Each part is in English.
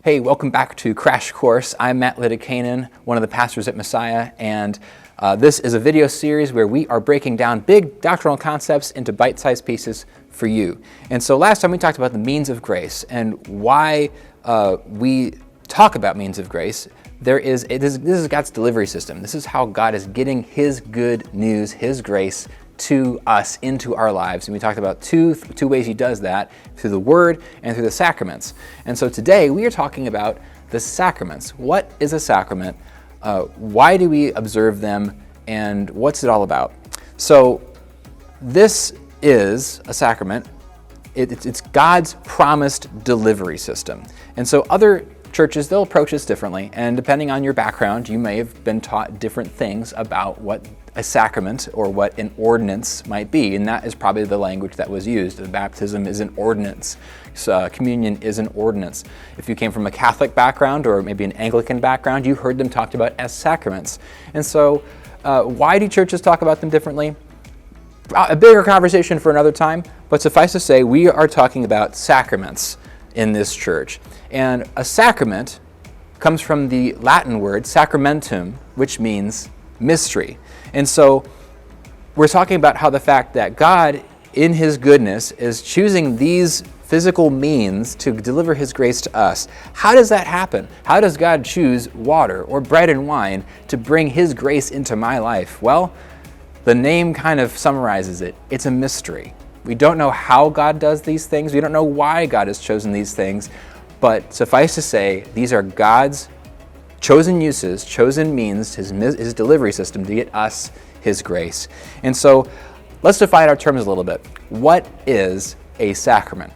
Hey, welcome back to Crash Course. I'm Matt Lytikainen, one of the pastors at Messiah, and this is a video series where we are breaking down big doctrinal concepts into bite-sized pieces for you. And so last time we talked about the means of grace and why we talk about means of grace. This is God's delivery system. This is how God is getting His good news, His grace to us into our lives. And we talked about two ways He does that, through the Word and through the sacraments. And so today we are talking about the sacraments. What is a sacrament? Why do we observe them? And what's it all about? So this is a sacrament. It's God's promised delivery system. And so other churches, they'll approach this differently, and depending on your background, you may have been taught different things about what a sacrament or what an ordinance might be, and that is probably the language that was used. The baptism is an ordinance. Communion is an ordinance. If you came from a Catholic background or maybe an Anglican background, you heard them talked about as sacraments. And so why do churches talk about them differently? A bigger conversation for another time, but suffice to say, we are talking about sacraments in this church. And a sacrament comes from the Latin word sacramentum, which means mystery. And so we're talking about how the fact that God, in His goodness, is choosing these physical means to deliver His grace to us. How does that happen? How does God choose water or bread and wine to bring His grace into my life? Well, the name kind of summarizes it. It's a mystery. We don't know how God does these things. We don't know why God has chosen these things. But suffice to say, these are God's chosen uses, chosen means, His delivery system to get us His grace. And so let's define our terms a little bit. What is a sacrament?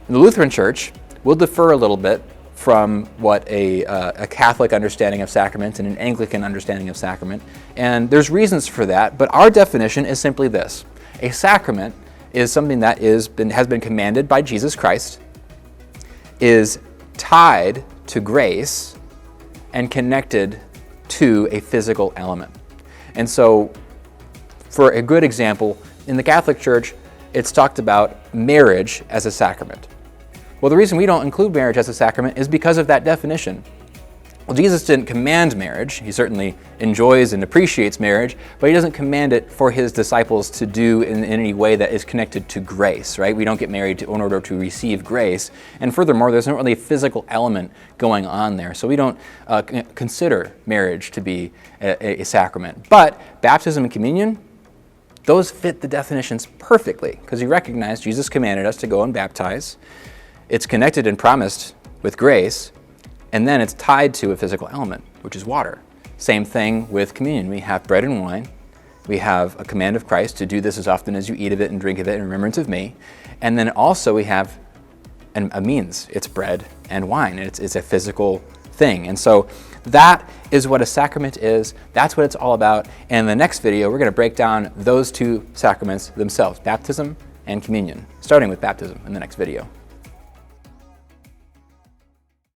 In the Lutheran Church, we'll differ a little bit from what a Catholic understanding of sacrament and an Anglican understanding of sacrament. And there's reasons for that, but our definition is simply this. A sacrament is something that has been commanded by Jesus Christ, is tied to grace, and connected to a physical element. And so, for a good example, in the Catholic Church, it's talked about marriage as a sacrament. Well, the reason we don't include marriage as a sacrament is because of that definition. Well, Jesus didn't command marriage. He certainly enjoys and appreciates marriage, but He doesn't command it for His disciples to do in any way that is connected to grace, right? We don't get married in order to receive grace. And furthermore, there's not really a physical element going on there. So we don't consider marriage to be a sacrament. But baptism and communion, those fit the definitions perfectly because you recognize Jesus commanded us to go and baptize. It's connected and promised with grace. And then it's tied to a physical element, which is water. Same thing with communion. We have bread and wine. We have a command of Christ to do this as often as you eat of it and drink of it in remembrance of me. And then also we have a means. It's bread and wine. It's a physical thing. And so that is what a sacrament is. That's what it's all about. And in the next video, we're going to break down those two sacraments themselves, baptism and communion, starting with baptism in the next video.